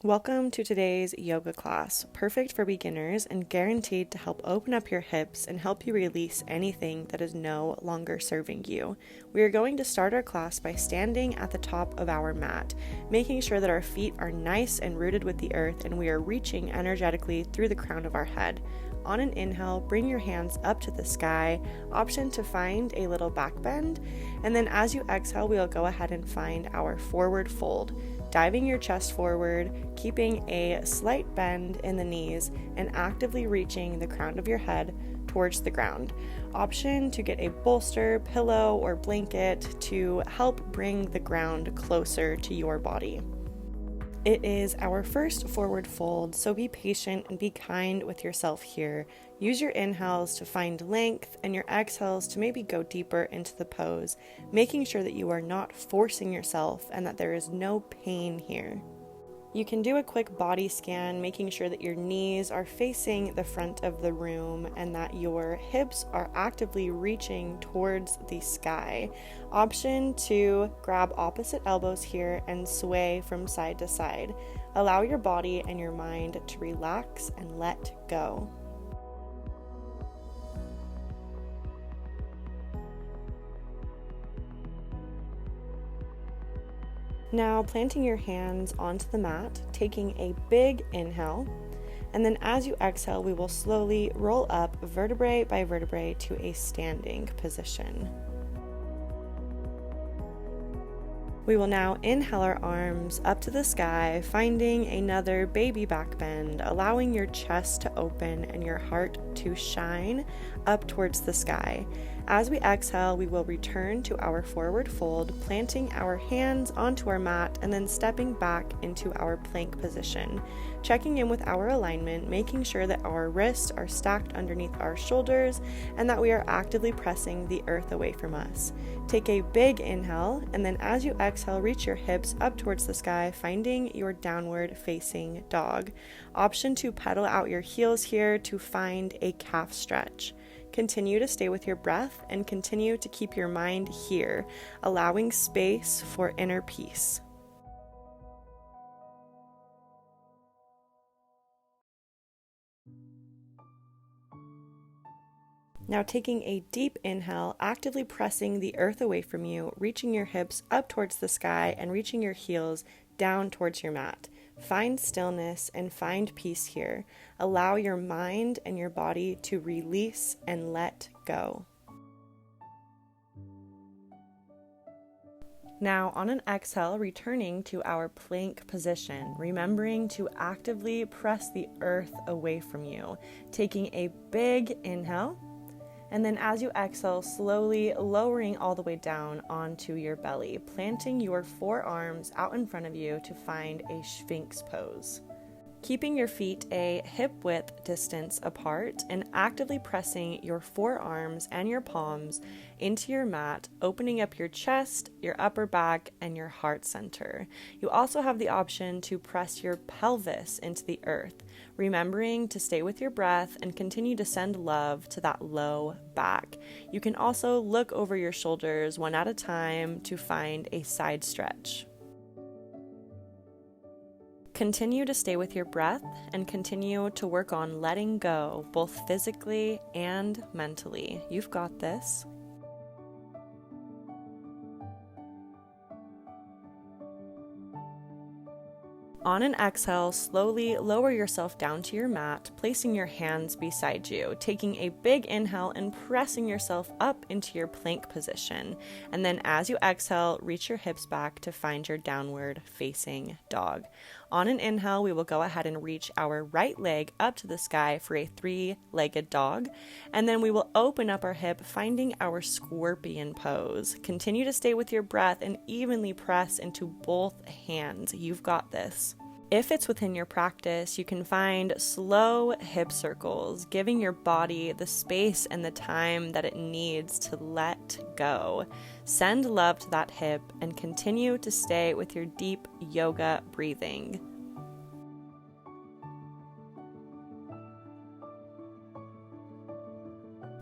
Welcome to today's yoga class, perfect for beginners and guaranteed to help open up your hips and help you release anything that is no longer serving you. We are going to start our class by standing at the top of our mat, making sure that our feet are nice and rooted with the earth and we are reaching energetically through the crown of our head. On an inhale, bring your hands up to the sky, option to find a little back bend, and then as you exhale, we'll go ahead and find our forward fold. Diving your chest forward, keeping a slight bend in the knees, and actively reaching the crown of your head towards the ground. Option to get a bolster, pillow, or blanket to help bring the ground closer to your body. It is our first forward fold, so be patient and be kind with yourself here. Use your inhales to find length and your exhales to maybe go deeper into the pose, making sure that you are not forcing yourself and that there is no pain here. You can do a quick body scan, making sure that your knees are facing the front of the room and that your hips are actively reaching towards the sky. Option to grab opposite elbows here and sway from side to side. Allow your body and your mind to relax and let go. Now planting your hands onto the mat, taking a big inhale, and then as you exhale, we will slowly roll up vertebrae by vertebrae to a standing position. We will now inhale our arms up to the sky, finding another baby back bend, allowing your chest to open and your heart to shine up towards the sky. As we exhale, we will return to our forward fold, planting our hands onto our mat and then stepping back into our plank position. Checking in with our alignment, making sure that our wrists are stacked underneath our shoulders and that we are actively pressing the earth away from us. Take a big inhale, and then as you exhale, reach your hips up towards the sky, finding your downward facing dog. Option to pedal out your heels here to find a calf stretch. Continue to stay with your breath and continue to keep your mind here, allowing space for inner peace. Now taking a deep inhale, actively pressing the earth away from you, reaching your hips up towards the sky and reaching your heels down towards your mat. Find stillness and find peace here. Allow your mind and your body to release and let go. Now, on an exhale, returning to our plank position, remembering to actively press the earth away from you. Taking a big inhale, and then as you exhale, slowly lowering all the way down onto your belly, planting your forearms out in front of you to find a Sphinx pose. Keeping your feet a hip-width distance apart and actively pressing your forearms and your palms into your mat, opening up your chest, your upper back, and your heart center. You also have the option to press your pelvis into the earth, remembering to stay with your breath and continue to send love to that low back. You can also look over your shoulders one at a time to find a side stretch. Continue to stay with your breath and continue to work on letting go, both physically and mentally. You've got this. On an exhale, slowly lower yourself down to your mat, placing your hands beside you, taking a big inhale and pressing yourself up into your plank position. And then as you exhale, reach your hips back to find your downward facing dog. On an inhale, we will go ahead and reach our right leg up to the sky for a three-legged dog. And then we will open up our hip, finding our scorpion pose. Continue to stay with your breath and evenly press into both hands. You've got this. If it's within your practice, you can find slow hip circles, giving your body the space and the time that it needs to let go. Send love to that hip and continue to stay with your deep yoga breathing.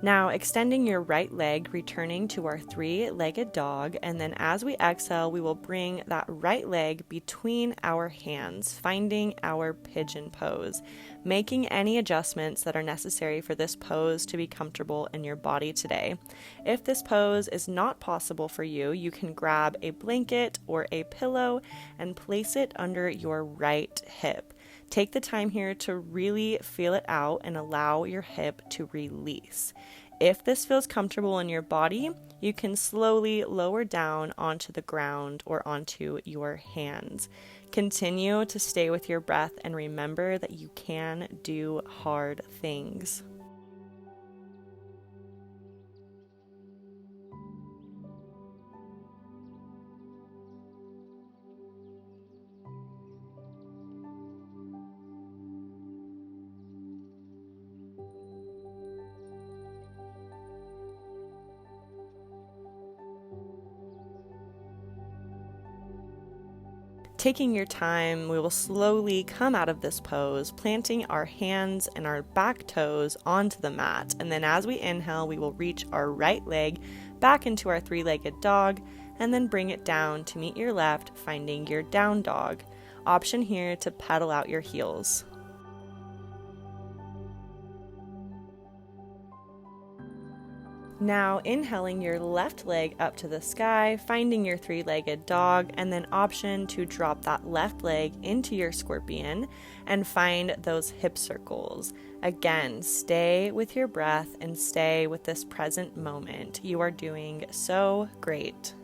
Now, extending your right leg, returning to our three-legged dog, and then as we exhale, we will bring that right leg between our hands, finding our pigeon pose, making any adjustments that are necessary for this pose to be comfortable in your body today. If this pose is not possible for you, you can grab a blanket or a pillow and place it under your right hip. Take the time here to really feel it out and allow your hip to release. If this feels comfortable in your body, you can slowly lower down onto the ground or onto your hands. Continue to stay with your breath and remember that you can do hard things. Taking your time, we will slowly come out of this pose, planting our hands and our back toes onto the mat. And then as we inhale, we will reach our right leg back into our three-legged dog and then bring it down to meet your left, finding your down dog. Option here to pedal out your heels. Now inhaling your left leg up to the sky, finding your three-legged dog, and then option to drop that left leg into your scorpion and find those hip circles. Again, stay with your breath and stay with this present moment. You are doing so great.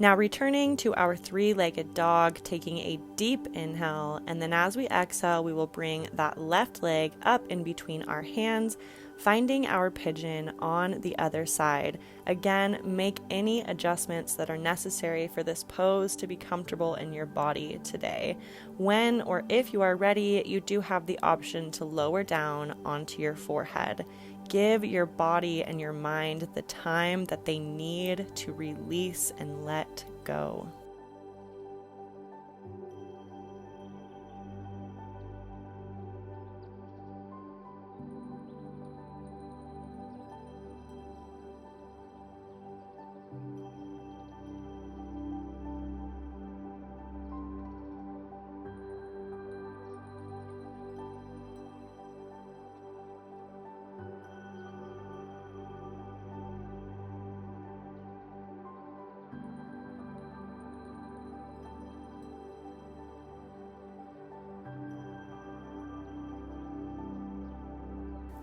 Now returning to our three-legged dog, taking a deep inhale, and then as we exhale, we will bring that left leg up in between our hands, finding our pigeon on the other side. Again, make any adjustments that are necessary for this pose to be comfortable in your body today. When or if you are ready, you do have the option to lower down onto your forehead. Give your body and your mind the time that they need to release and let go.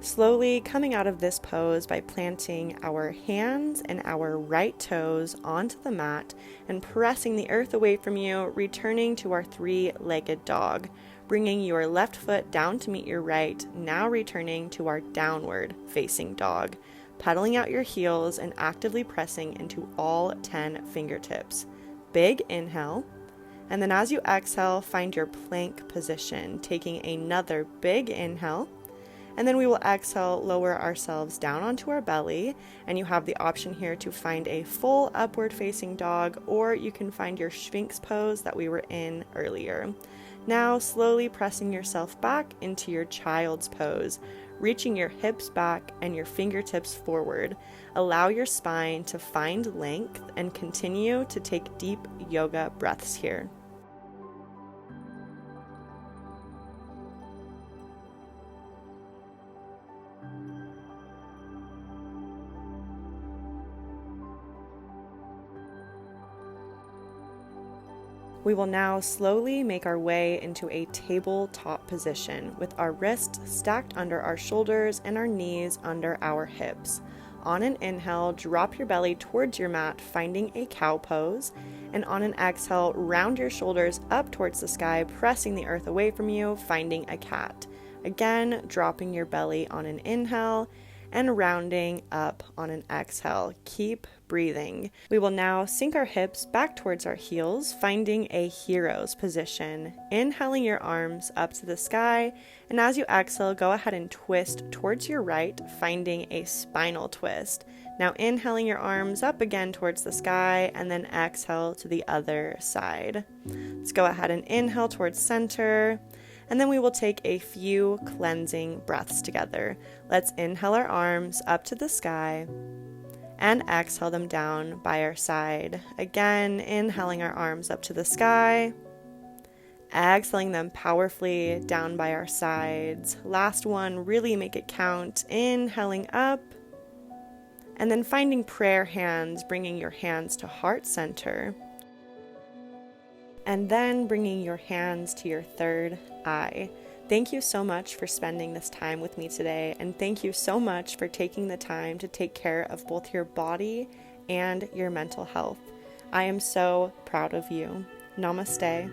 Slowly coming out of this pose by planting our hands and our right toes onto the mat and pressing the earth away from you, returning to our three-legged dog, bringing your left foot down to meet your right, now returning to our downward facing dog, pedaling out your heels and actively pressing into all 10 fingertips. Big inhale, and then as you exhale, find your plank position, taking another big inhale. And then we will exhale, lower ourselves down onto our belly, and you have the option here to find a full upward facing dog, or you can find your Sphinx pose that we were in earlier. Now slowly pressing yourself back into your child's pose, reaching your hips back and your fingertips forward. Allow your spine to find length and continue to take deep yoga breaths here. We will now slowly make our way into a tabletop position with our wrists stacked under our shoulders and our knees under our hips. On an inhale, drop your belly towards your mat, finding a cow pose. And on an exhale, round your shoulders up towards the sky, pressing the earth away from you, finding a cat. Again, dropping your belly on an inhale and rounding up on an exhale. Keep breathing. We will now sink our hips back towards our heels, finding a hero's position. Inhaling your arms up to the sky, and as you exhale, go ahead and twist towards your right, finding a spinal twist. Now inhaling your arms up again towards the sky, and then exhale to the other side. Let's go ahead and inhale towards center, and then we will take a few cleansing breaths together. Let's inhale our arms up to the sky, and exhale them down by our side. Again, inhaling our arms up to the sky, exhaling them powerfully down by our sides. Last one, really make it count. Inhaling up, and then finding prayer hands, bringing your hands to heart center. And then bringing your hands to your third eye. Thank you so much for spending this time with me today, and thank you so much for taking the time to take care of both your body and your mental health. I am so proud of you. Namaste.